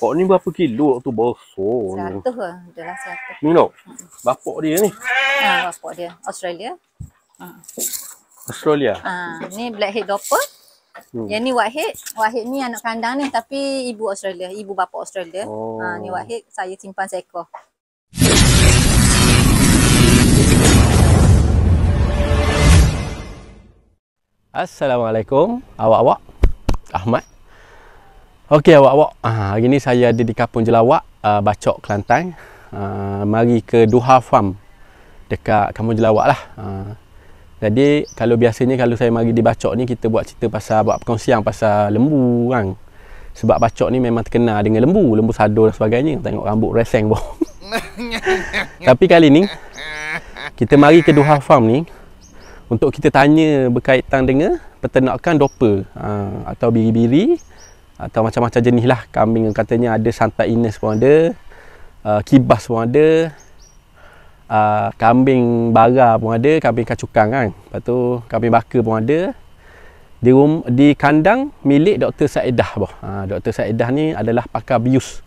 Bapak ni berapa kilo tu besar ni? 100 lah. Adalah 100. Ni tau. Bapak dia ni. Bapak dia. Australia. Australia. Ni blackhead doper. Yang ni whitehead. Whitehead ni anak kandang ni tapi ibu Australia. Ibu bapa Australia. Ni whitehead saya simpan seekor. Assalamualaikum awak-awak. Ahmad. Okey awak-awak. Hari ni saya ada di Kampung Jelawak, Bacok, Kelantan. Mari ke Duha Farm dekat Kampung Jelawak lah. Jadi kalau biasanya kalau saya mari di Bacok ni kita buat cerita pasal buat perkongsian pasal lembu kan. Sebab Bacok ni memang terkenal dengan lembu sado dan sebagainya. Tengok rambut reseng boh. Tapi kali ni kita mari ke Duha Farm ni untuk kita tanya berkaitan dengan peternakan doper atau biri-biri atau macam-macam jenis lah kambing. Katanya ada Santai Ines pun ada, kibas pun ada, kambing bara pun ada, kambing kacukang kan. Lepas tu kambing baka pun ada. Di kandang milik Dr. Saedah boh. Dr. Saedah ni adalah pakar bius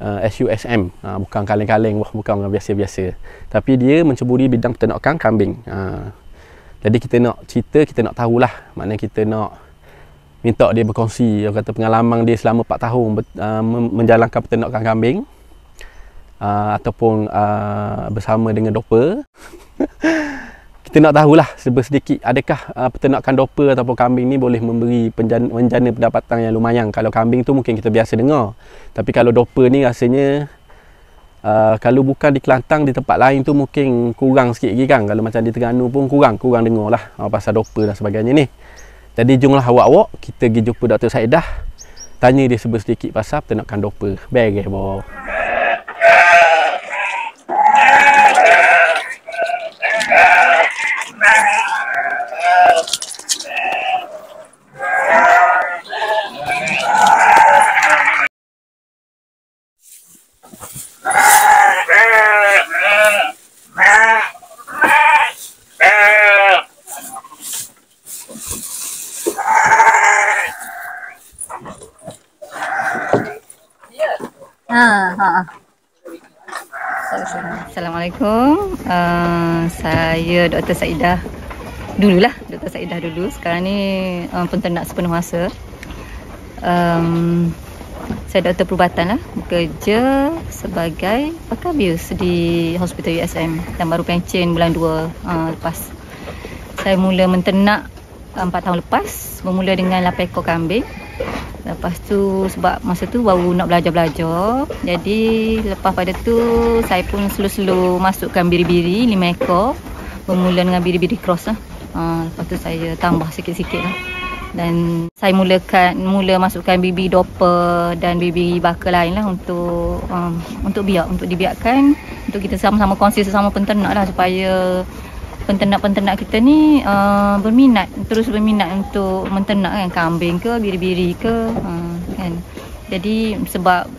SUSM, bukan kaleng-kaleng boh, bukan orang biasa-biasa. Tapi dia menceburi bidang peternakan kambing. Jadi kita nak cerita, kita nak tahulah. Maknanya kita nak minta dia berkongsi kata pengalaman dia selama 4 tahun menjalankan peternakan kambing ataupun bersama dengan doper. Kita nak tahulah sedikit adakah peternakan doper ataupun kambing ni boleh memberi menjana pendapatan yang lumayan. Kalau kambing tu mungkin kita biasa dengar. Tapi kalau doper ni rasanya kalau bukan di Kelantan, di tempat lain tu mungkin kurang sikit lagi kan. Kalau macam di Terengganu pun kurang dengar lah pasal doper dan sebagainya ni. Jadi jomlah awak-awak kita pergi jumpa Dr. Saedah, tanya dia sedikit pasal peternakan doper. Beres boh. Assalamualaikum. Saya Dr. Saedah. Dululah Dr. Saedah dulu. Sekarang ni penternak sepenuh masa. Saya doktor perubatan lah. Bekerja sebagai pakar bius di Hospital USM dan baru pencen bulan 2 lepas. Saya mula menternak 4 tahun lepas. Bermula dengan 8 ekor kambing. Lepas tu sebab masa tu baru nak belajar-belajar. Jadi lepas pada tu saya pun slow-slow masukkan biri-biri 5 ekor. Bermula dengan biri-biri cross lah. Lepas tu saya tambah sikit-sikit lah. Dan saya mula masukkan biri doper dan biri baka lain lah untuk dibiarkan. Untuk kita sama-sama kongsi sesama penternak lah supaya penternak-penternak kita ni terus berminat untuk menternak kan, kambing ke biri-biri ke kan. Jadi sebab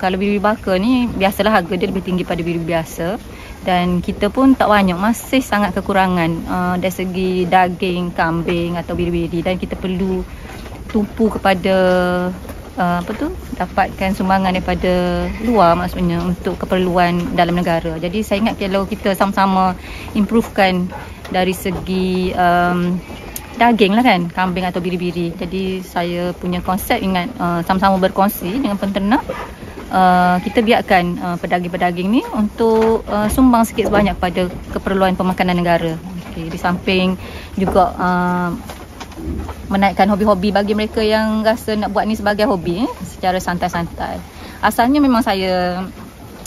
kalau biri baka ni biasalah harga dia lebih tinggi pada biri biasa dan kita pun tak banyak, masih sangat kekurangan dari segi daging kambing atau biri-biri dan kita perlu tumpu kepada dapatkan sumbangan daripada luar maksudnya untuk keperluan dalam negara. Jadi saya ingat kalau kita sama-sama improvekan dari segi daging lah kan, kambing atau biri-biri. Jadi saya punya konsep ingat sama-sama berkongsi dengan penternak. Kita biarkan pedaging-pedaging ni untuk sumbang sikit sebanyak pada keperluan pemakanan negara. Di samping juga menaikkan hobi-hobi bagi mereka yang rasa nak buat ni sebagai hobi secara santai-santai. Asalnya memang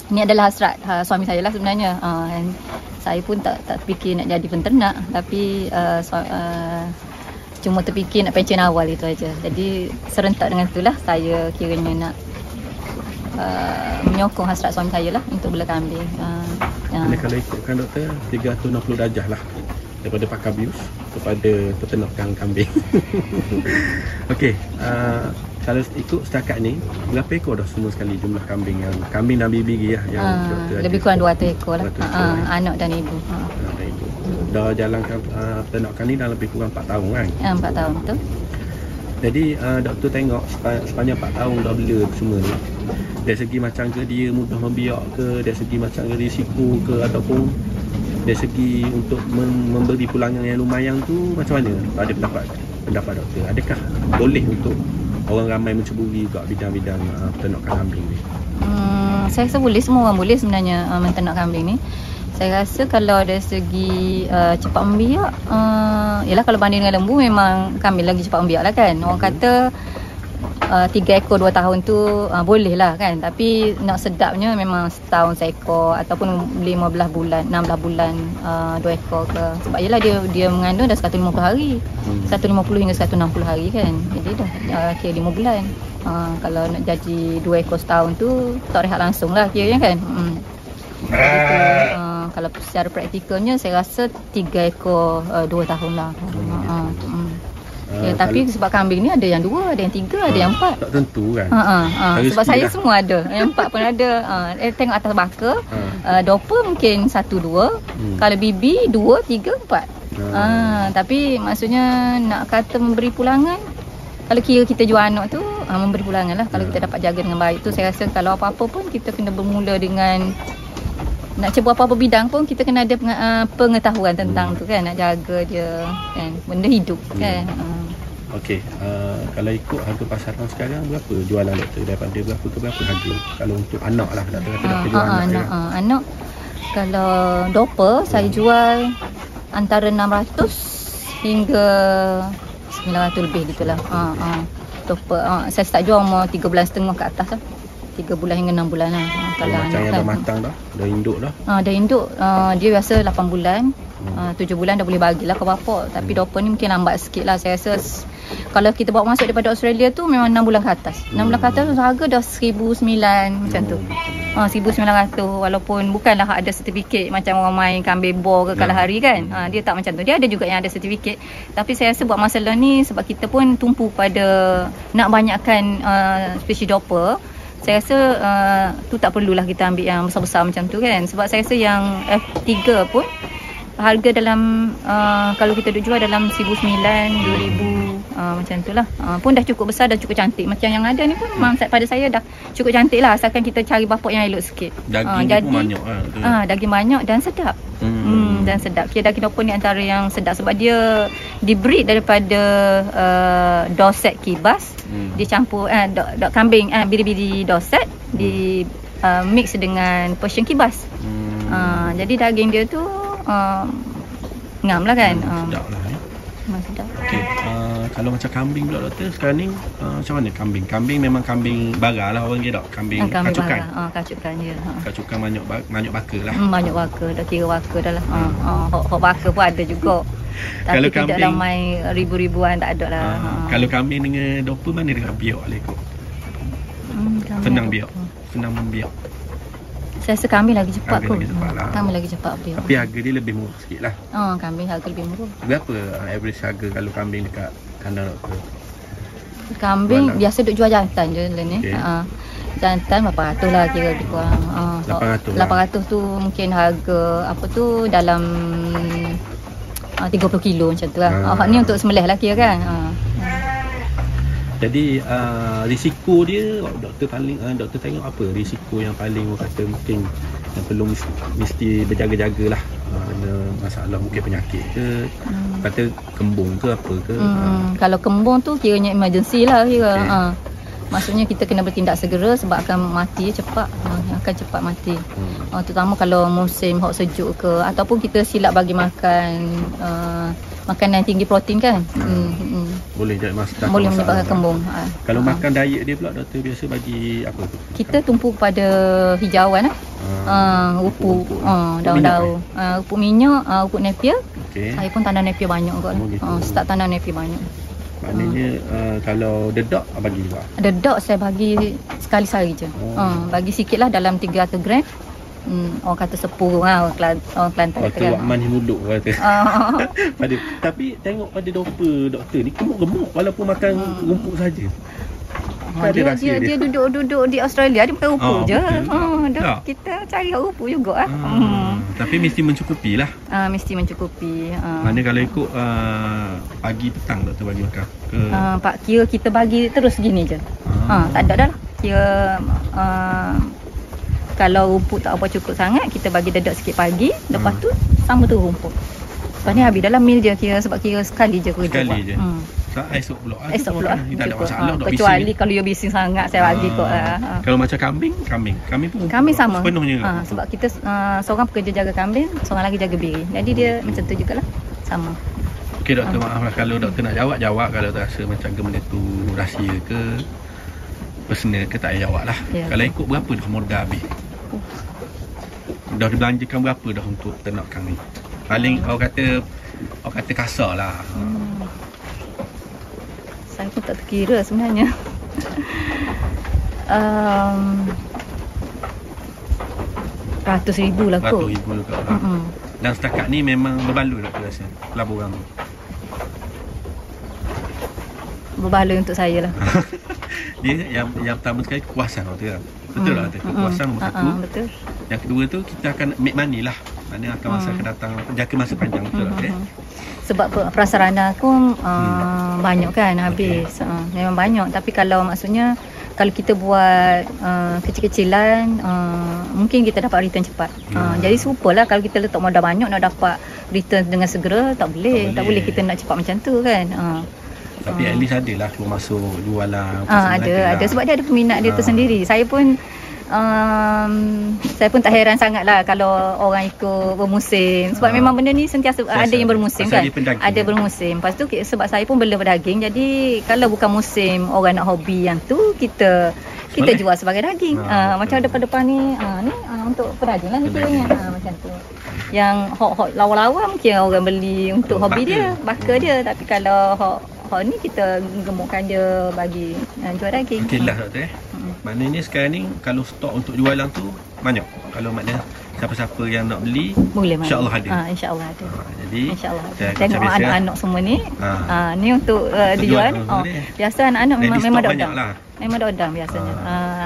ni adalah hasrat suami saya lah sebenarnya. Saya pun tak terfikir nak jadi penternak, tapi cuma terfikir nak pencen awal itu aja. Jadi serentak dengan itulah saya kiranya nak menyokong hasrat suami saya lah untuk bela kambing. Kalau ikutkan doktor 360 darjah lah. Daripada pakar bius kepada peternakan kambing. Okey, kalau ikut setakat ni berapa ekor dah semua sekali jumlah kambing dan biri-biri lah yang lebih kurang 200 ekor lah. Anak dan ibu. Anak dan ibu. Dah jalankan peternakan ni dah lebih kurang 4 tahun kan? 4 tahun betul. Jadi doktor tengok sepanjang 4 tahun dah bela semua ni. Dari segi macam ke dia mudah membiak ke, dari segi macam ke risiko ke, ataupun dari segi untuk memberi pulangan yang lumayan tu macam mana pada pendapat doktor? Adakah boleh untuk orang ramai menceburi juga bidang-bidang peternakan kambing ni? Saya rasa boleh, semua orang boleh sebenarnya menternak kambing ni. Saya rasa kalau dari segi cepat membiak, yalah kalau banding dengan lembu memang kambing lagi cepat membiak lah kan. Orang kata 3 ekor 2 tahun tu boleh lah kan. Tapi nak sedapnya memang setahun seekor ataupun 15 bulan, 16 bulan 2 ekor ke. Sebab yalah dia mengandung dah 150 hari. 150 hingga 160 hari kan. Jadi dah kira 5 bulan. Kalau nak jadi 2 ekor setahun tu tak rehat langsung lah kiranya kan. Jadi kalau secara praktikalnya saya rasa 3 ekor 2 tahun lah. Tapi sebab kambing ni ada yang 2, ada yang 3, ada yang 4. Tak tentu kan. Sebab saya semua ada. Yang 4 pun ada. Tengok atas baka, doper mungkin 1, 2. Kalau bibi 2, 3, 4. Tapi maksudnya nak kata memberi pulangan, kalau kira kita jual anak tu memberi pulangan lah. Kalau kita dapat jaga dengan baik tu, saya rasa kalau apa-apa pun kita kena bermula dengan nak cuba apa-apa bidang pun kita kena ada pengetahuan tentang tu kan, nak jaga dia kan, benda hidup kan. Okey, kalau ikut harga pasaran sekarang berapa jualan doktor, daripada berapa ke berapa harga kalau untuk anak lah, doktor jual anak. Anak kalau doper saya jual antara 600 hingga 900 lebih gitulah. Doper saya start jual umur 3 bulan setengah ke atas lah. 3 bulan hingga 6 bulan lah. Kalau macam yang dah matang dah induk dah. Dah induk, dia biasa 8 bulan. 7 bulan dah boleh bagilah ke bapak. Tapi doper ni mungkin lambat sikit lah. Saya rasa kalau kita bawa masuk daripada Australia tu memang 6 bulan ke atas. 6 bulan ke atas tu harga dah 1,900 macam tu. 1,900, walaupun bukanlah ada sertifikat macam orang main kambing bor ke kalahari kan. Dia tak macam tu. Dia ada juga yang ada sertifikat. Tapi saya rasa buat masalah ni sebab kita pun tumpu pada nak banyakkan spesies doper. Saya rasa tu tak perlulah kita ambil yang besar-besar macam tu kan. Sebab saya rasa yang F3 pun harga dalam kalau kita duk jual dalam 1,900, 2,000 macam tu lah. Pun dah cukup besar, dah cukup cantik. Macam yang ada ni pun memang pada saya dah cukup cantik lah, asalkan kita cari bapak yang elok sikit. Daging pun banyak lah. Daging banyak dan sedap. Dan sedap. Kira daging doper ni antara yang sedap sebab dia dibreed daripada Dorset kibas. Dia campur kambing biri-biri Dorset di mix dengan Persian kibas. Jadi daging dia tu ngam lah kan. Sedap lah sedap. Okay. Kalau macam kambing pula doktor sekarang ni macam mana kambing? Kambing memang kambing bara lah orang kira tak? Kambing kacukan. Kacukan je. Kacukan banyak baka lah. Banyak baka, dah kira baka dah lah. Hok baka pun ada juga. Tapi kalau tidak kambing, ramai ribu-ribuan tak ada lah. Kalau kambing dengan doper mana dengan biak lah ikut? Senang biak. Senang membiak. Saya rasa kambing lagi cepat kot. Kambing lagi cepat dia. Tapi harga dia lebih murah sikit lah. Kambing harga lebih murah. Berapa average harga kalau kambing dekat kandang doktor? Kambing biasa duk jual jantan je ni. Jantan berapa ratus lah kira lebih kurang. 800 tu mungkin harga apa tu dalam 30 kilo macam tu lah. Ni untuk sembelih lah kira kan. Jadi risiko dia doktor tengok apa risiko yang paling kata mungkin yang perlu mesti berjaga-jaga lah. Masalah mungkin penyakit ke, kata kembung ke apa ke. Kalau kembung tu kiranya emergency lah kira. Maksudnya kita kena bertindak segera sebab akan mati cepat. Akan cepat mati. Terutama kalau musim hot sejuk ke, ataupun kita silap bagi makan makanan tinggi protein kan. Boleh jadi masalah. Boleh menyebabkan kembung. Kalau makan diet dia pula doktor biasa bagi apa tu? Kita tumpu pada hijauan lah. Rupuk, daun-daun, rupuk minyak, rupuk napier. Saya pun tanam napier banyak kot. Start tanam napier banyak. Maknanya kalau dedak bagi juga? Dedak saya bagi sekali sehari je. Bagi sikit lah dalam 300 gram. Orang kata sepuluh lah, orang Kelantan kata kan. Wakman Himuluk kata. Tapi tengok pada doktor ni gemuk-gemuk walaupun makan rumput saja. Dia duduk di Australia, dia makan rumput je. Kita cari rumput juga. Tapi mesti mencukupi lah. Mesti mencukupi. Mana kalau ikut pagi petang doktor bagi makan ke? Pak, kira kita bagi terus gini je. Tak ada dah lah. Kira kalau rumput tak apa cukup sangat, kita bagi dedak sikit pagi, lepas tu sama tu rumput. Lepas ni habis dalam meal je, sebab kira sekali je kerja buat. Sekali je. Esok pula. Esok pula. Tak ada masalah. Kecuali kalau you bising sangat, saya bagi kot. Kalau macam kambing pun kambing sama. Sepenuhnya. Sebab kita seorang pekerja jaga kambing, seorang lagi jaga biri. Jadi dia macam tu jugalah. Sama. Okey doktor, maaf lah kalau doktor nak jawab kalau rasa macam benda tu rahsia ke personal ke, tak payah jawab lah. Kalau ikut berapa dah modal habis? Dah dibelanjakan berapa dah untuk ternakan ni? Paling orang kata kasar lah. Saya pun tak terkira sebenarnya. Ratus ribu lah kot. Ratus ribu juga lah. Dan setakat ni memang berbaloi doktor rasa pelaburan tu? Berbaloi untuk saya lah. Dia yang pertama sekali kepuasan doktor. Betul lah, kepuasan nombor satu. Betul. Yang kedua tu kita akan make money lah. Mana akan masa akan datang, jangka masa panjang, betul lah. Sebab prasarana aku banyak kan habis. Memang banyak. Tapi kalau maksudnya kalau kita buat kecil-kecilan, mungkin kita dapat return cepat. Jadi serupalah kalau kita letak modal banyak nak dapat return dengan segera, tak boleh. Tak boleh kita nak cepat macam tu kan. Tapi at least ada lah keluar masuk jualan. Ada sebab dia ada peminat dia tersendiri. Saya pun tak heran sangat lah kalau orang ikut bermusim. Sebab memang benda ni sentiasa ada yang bermusim kan. Ada bermusim. Lepas tu sebab saya pun bela berdaging. Jadi kalau bukan musim orang nak hobi yang tu, kita jual sebagai daging. Macam depan-depan ni untuk pedaging lah ni kiranya. Macam tu. Yang hok lawa-lawa mungkin orang beli untuk hobi dia, bakar dia. Tapi kalau hok ni kita gemukkan dia bagi jual daging. Okey lah doktor. Maknanya sekarang ni kalau stok untuk jualan tu banyak. Kalau maknanya siapa-siapa yang nak beli, boleh insya-Allah ada. Insya-Allah ada. Jadi insya-Allah ada. Tengok anak-anak semua ni. Ni untuk dijual. Biasa anak-anak memang ada odang. Memang ada odang biasanya.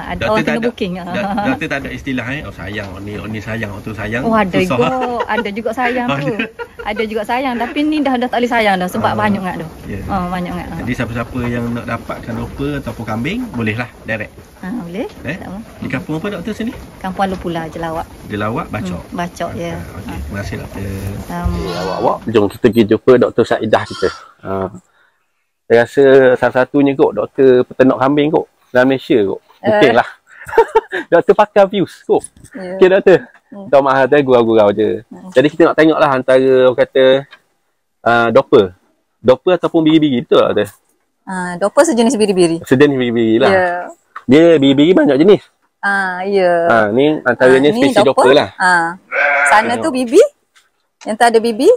Ada orang kena booking. Doktor tak ada istilah sayang ni sayang, tu sayang. Ada juga sayang tu. Ada juga sayang, tapi ni dah tak boleh sayang dah sebab banyak sangat tu. Banyak sangat. Jadi siapa-siapa yang nak dapatkan rupa ataupun kambing, bolehlah direct. Boleh. Di kampung apa doktor sini? Kampung Lupula, Jelawak. Jelawak, Bacok. Bacok ya. Okey, terima kasih doktor. Awak jom kita pergi jumpa Dr. Saidah kita. Saya rasa salah satunya kot doktor peternak kambing kot dalam Malaysia kot. Mungkin lah. Doktor pakar views kot. Okey doktor. Tak maaf tadi gurau-gurau je. Jadi kita nak tengok lah antara orang kata doper ataupun biri-biri, betul tak doktor? Doper sejenis biri-biri. Sejenis biri-biri lah. Dia biri-biri banyak jenis. Ni antaranya spesies doper lah. Sana tu bibi. Yang tu ada bibi.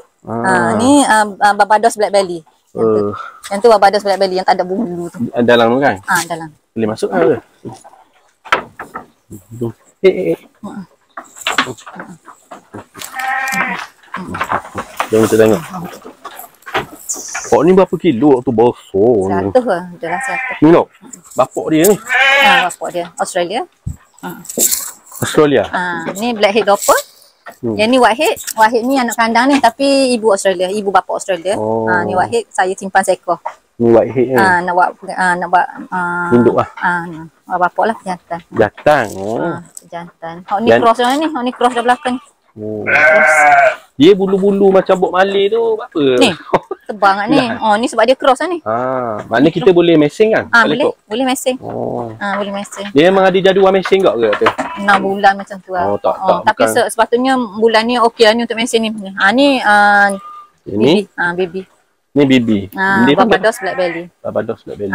Ni Barbados Black Belly. Yang tu Barbados Black Belly yang tak ada bulu tu. Dalam tu kan? Dalam. Boleh masuk ke? Jom kita tengok. Ni berapa kilo tu bosor ni? 100 lah. Adalah 100. Ni tau. Bapak dia ni. Bapak dia. Australia. Australia. Ni blackhead doper. Yang ni whitehead. Whitehead ni anak kandang ni tapi ibu Australia, ibu bapa Australia. Ni whitehead saya simpan seekor. Ni whitehead ni. Nak buat induk lah. Bapak lah jantan. Jantan. Jantan. Ni cross ni. Ni cross dah belakang. Dia bulu-bulu macam Bob Marley tu apa? Ni. Tebal kat ni. Ni sebab dia cross lah ni. Maknanya kita boleh mesing kan? Boleh mesing. Boleh mesing. Dia memang ada jadual mesing tak ke? 6 bulan macam tu lah. Tapi sepatutnya bulan ni okey lah ni untuk mesing ni. Ni baby. Ni baby. Barbados Black Belly. Barbados Black Belly.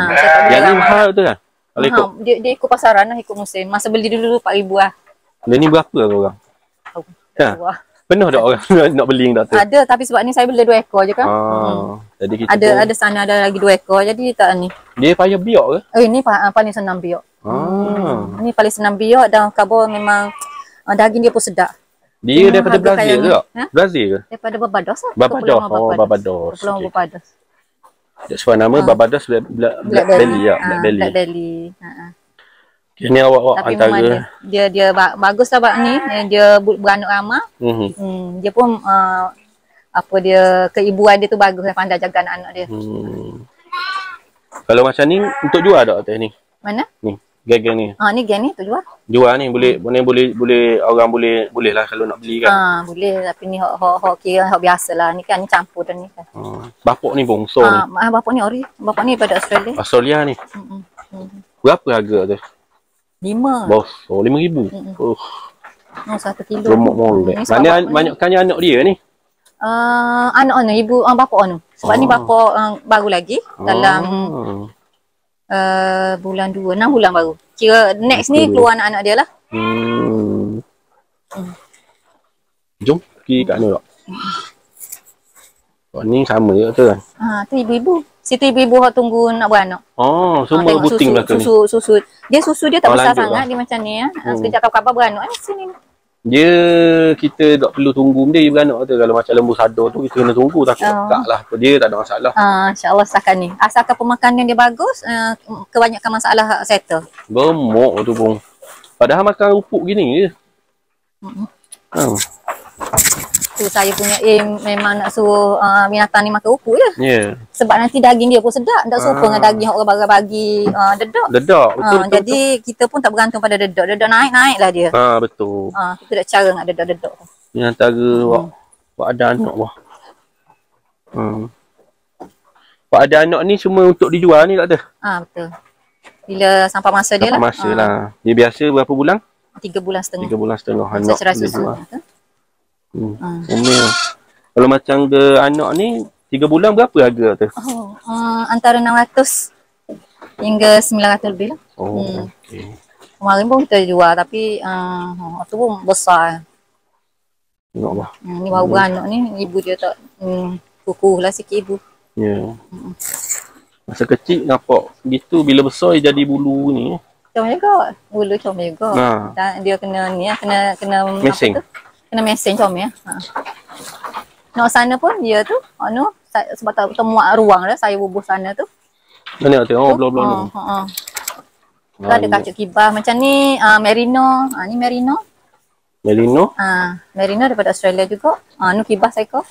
Yang ni mahal tu kan? Kalau ikut. Dia ikut pasaran lah, ikut musim. Masa beli dulu 4,000 lah. Dia ni berapa orang? Penuh tak orang nak beli doktor? Ada, tapi sebab ni saya beli 2 ekor je kan. Jadi kita ada sana ada lagi 2 ekor. Jadi tak ni. Dia payah biak ke? Ni paling senang biak. Ni paling senang biak dan kabur memang daging dia pun sedap. Dia daripada Brazil ke tak? Brazil ke? Daripada Barbados lah. Barbados. Barbados. Kepulauan Barbados. That's why nama Barbados Black Belly ya, Black Belly. Black Belly. Ini awak Tapi antara memang dia bagus lah bak ni. Dia beranak ramah. Dia pun apa dia keibuan dia tu bagus lah, pandai jaga anak-anak dia. Kalau macam ni untuk jual tak teh ni? Mana? Ni, geng ni. Ni geng ni tu jual. Jual ni boleh orang boleh lah kalau nak beli kan. Boleh, tapi ni hok kira hok biasalah. Ni kan ni campur dah ni kan. Bapak ni bongso ni. Bapak ni ori. Bapak ni daripada Australia. Australia ni. Berapa harga tu? 5. Bos, RM5,000. 1 kilo. Remuk molek. Mana banyakkannya anak dia ni? Anak ibu bapa sebab ni bapa baru lagi dalam bulan 2 6 bulan baru. Kira next ni keluar anak-anak dia lah. Jom pergi kat ni tak? Ni sama je tu kan? Tu ibu-ibu. Situ ibu-ibu hok tunggu nak beranak. Semua buting belakang ni. Susu. Susu dia tak besar sangat, dia macam ni ya. Sekejap khabar beranak sini. Dia kita tak perlu tunggu dia beranak tu. Kalau macam lembu sadar tu kita kena tunggu takut tak lah. Dia tak ada masalah. InsyaAllah asalkan ni. Asalkan pemakanan dia bagus, kebanyakan masalah settle. Gemuk tu pun. Padahal makan rupuk gini je. Tu saya punya memang nak suruh binatang ni makan rupuk je. Sebab nanti daging dia pun sedap. Tak serupa dengan daging orang bagi dedak. Dedak, betul. Jadi kita pun tak bergantung pada dedak. Dedak naik lah dia. Betul. Kita dah cara nak dedak-dedak. Ni antara wak ada anak wah. Wak ada anak ni semua untuk dijual ni tak ada? Betul. Bila sampai masa dia lah. Sampai masa lah. Dia biasa berapa bulan? 3 bulan setengah. 3 bulan setengah anak. Secara susu. Umil. Kalau macam ke anak ni 3 bulan berapa harga tu? Antara 600 hingga 900 lebih lah. Okey. Kemarin pun kita jual tapi tu pun besar. Tengoklah. Ni baru beranak ni, ibu dia tak kukuh lah sikit ibu. Masa kecil nampak gitu, bila besar dia jadi bulu ni. Comel juga. Bulu comel juga. Dan dia kena ni kena mesing. Kena mesing comel. Nak sana pun dia tu sebab tak bertemu ruang dah saya bubuh sana tu. Mana tengok blok-blok. Ada kacuk kibah macam ni merino. Ni merino. Merino? Merino daripada Australia juga. Ni kibah seekor.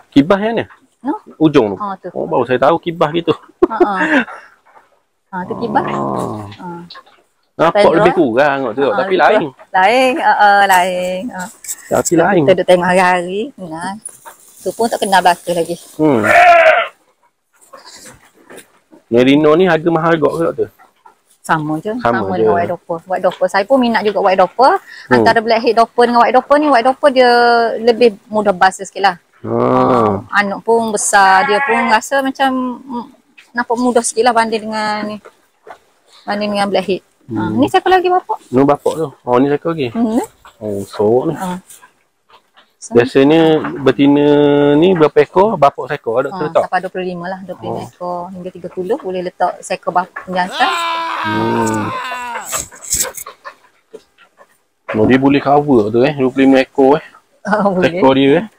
Kibah yang ni? Ujung tu. Tu. Baru saya tahu kibah gitu. Tu kibah. Nampak lebih kurang tu, tapi lain. Lain. Tapi lain. Kita duduk tengok hari-hari. Tu pun tak kenal belaka lagi. Merino ni harga mahal juga tu? Sama je. Sama dengan white doper. White doper. Saya pun minat juga white doper. Antara blackhead doper dengan white doper ni, white doper dia lebih mudah basa sikit lah. Anak pun besar. Dia pun rasa macam nampak mudah sikit lah banding dengan blackhead. Ni siapa lagi bapak? Ni bapak tu. Ni siapa lagi? Sorok ni. Biasanya betina ni berapa ekor? Bapak seekor ada letak? Sampai 25 lah. 25 ekor hingga 30 boleh letak seekor bapak jantan. Dia boleh cover tu 25 ekor ekor dia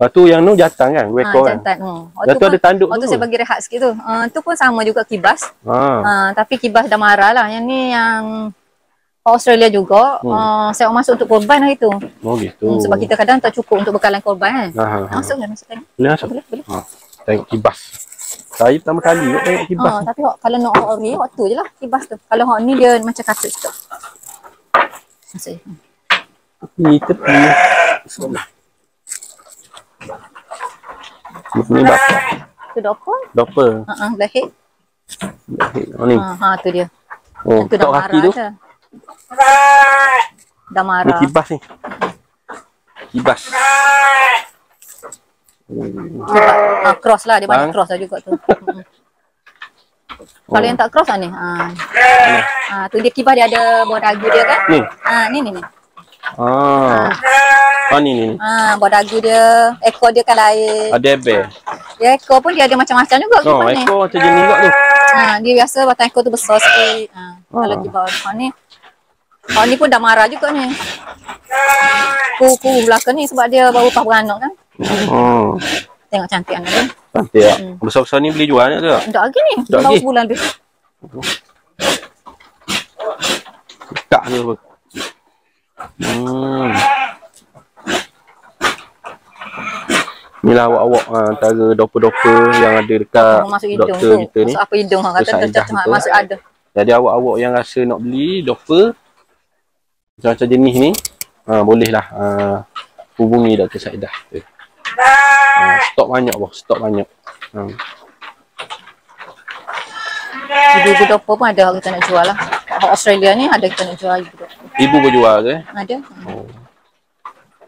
Lepas tu yang tu jantan kan? Ekor jantan. Lepas tu ada tanduk tu. Saya bagi rehat sikit tu. Tu pun sama juga kibas. Tapi kibas dah marah lah. Yang ni yang Australia juga. Saya masuk untuk korban lah itu. Gitu. Sebab kita kadang tak cukup untuk bekalan korban kan. Masuk kan? Boleh masuk? Boleh. Tengok kibas. Saya pertama kali tengok kibas. Tapi kalau nak ori, waktu je lah kibas tu. Kalau ni dia macam katut sikit. Masuk. Ni tepi. Bismillah. Ni bapak. Tu doper? Doper. Blackhead. Ni. Tu dia. Tu dah marah tu. Dah marah. Ni kibas ni. Kibas. Cross lah. Dia banyak cross lah juga tu. Kalau yang tak cross lah ni. Tu dia kibas dia ada buah dagu dia kan. Ni. Ni. Buah dagu dia. Ekor dia kan lain. Ada ebel. Ya, ekor pun dia ada macam-macam juga. Ekor macam jenis juga tu. Dia biasa batang ekor tu besar sikit. Kalau kibas ni. Ni pun dah marah juga ni. Kuku belakang ni sebab dia baru lepas beranak kan. Tengok cantik anak dia. Pantai tak? Besar-besar ni boleh jual tak? Tak lagi ni. Tak Baru lagi? sebulan lebih. Kak ke apa? Inilah awak-awak antara doper-doper yang ada dekat Masuk hidung doktor tu. kita ni. Masuk apa hidung hang kata Dr. Saidah tercacah tu. masuk ada. Jadi awak-awak yang rasa nak beli doper macam-macam jenis ni, bolehlah hubungi Dr. Saidah. Stok banyak boh, stok banyak. Ibu-ibu doper pun ada kita nak jual lah. Kat Australia ni ada kita nak jual ibu doper. Ibu berjual ke? Ada.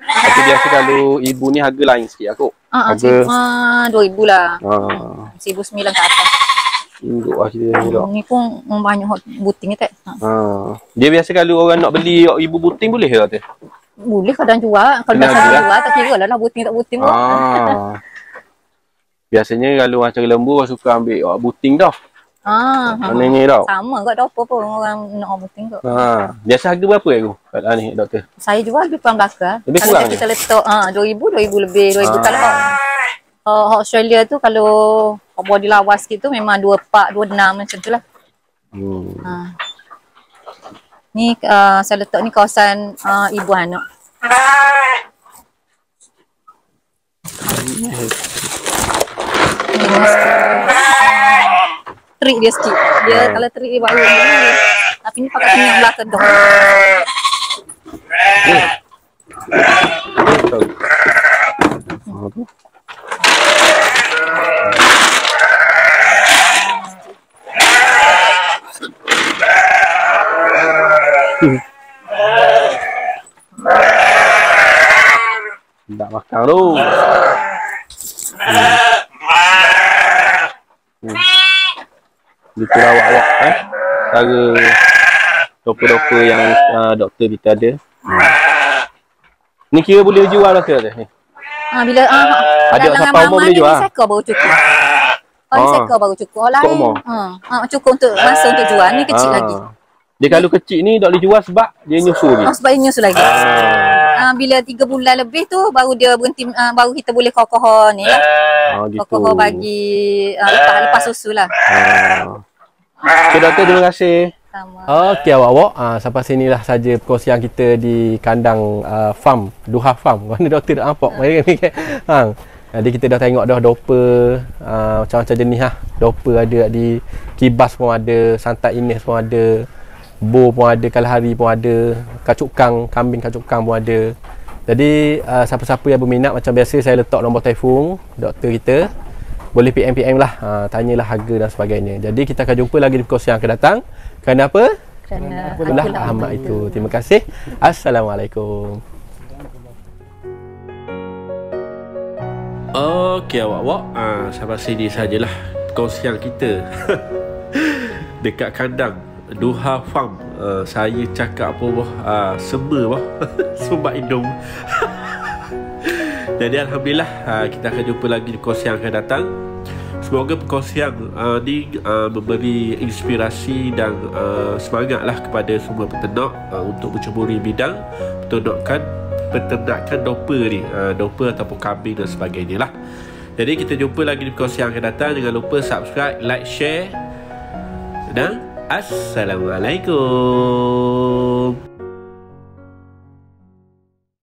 Tapi biasa kalau ibu ni harga lain sikit aku. Harga 2,000 lah. 1,900 ke atas. Tengok lah kita ni tak. Ni pun banyak hot buting ni tak? Dia biasa kalau orang nak beli ibu buting boleh ke kata? Boleh kadang jual. Kalau biasa jual tak kira lah buting tak buting. Biasanya kalau macam lembu orang suka ambil buting dah. Mana ni tau. Sama kat doper pun orang nak buting kot. Biasa harga berapa aku kat ni doktor? Saya jual lebih kurang belakang. Lebih Kalau kurang kita letak 2,000 lebih 2,000 kalau Australia tu kalau body lawas gitu memang 24, 26 macam tu lah. Ni saya letak ni kawasan ibu anak. Trik dia sikit. Dia kalau trik dia baru ni. Tapi ni pakai minyak belakang dong. Tak makan tu. Gitu awak-awak cara doper-doper yang doktor kita ada. Ni kira boleh jual ke ni? Bila ada siapa umur boleh jual? Sekor baru cukup. Ni sekor baru cukup. Lain cukup untuk masa untuk jual. Ni kecil lagi. Dia kalau kecil ni tak boleh jual sebab dia nyusu lagi. Sebab dia nyusu lagi. Bila 3 bulan lebih tu baru dia berhenti, baru kita boleh kokoh ni lah. Gitu. Kokoh bagi lepas susu lah. Okay, doktor, terima kasih. Sama. Okey awak-awak, sampai sinilah saja perkongsian kita di kandang farm, Duha Farm. Mana doktor dah nampak? Jadi kita dah tengok dah doper macam-macam jenis lah. Doper ada di kibas pun ada, santai inis pun ada, bo pun ada, kalahari pun ada, kacukang, kambing kacukang pun ada. Jadi siapa-siapa yang berminat macam biasa saya letak nombor telefon doktor kita. Boleh PM lah, tanyalah harga dan sebagainya. Jadi kita akan jumpa lagi di perkongsian yang akan datang. Kerana apa? Kerana akulah Ahmad itu. Terima kasih. Assalamualaikum. Okey awak-awak, sampai sini sajalah perkongsian kita dekat kandang Duha Farm. Saya cakap apa semua sumbat hidung. Jadi alhamdulillah kita akan jumpa lagi di perkongsian yang akan datang. Semoga perkongsian ni memberi inspirasi dan semangatlah kepada semua peternak untuk menceburi bidang peternakan doper ni, doper ataupun kambing dan sebagainya lah. Jadi kita jumpa lagi di perkongsian yang akan datang. Jangan lupa subscribe, like, share dan Assalamualaikum.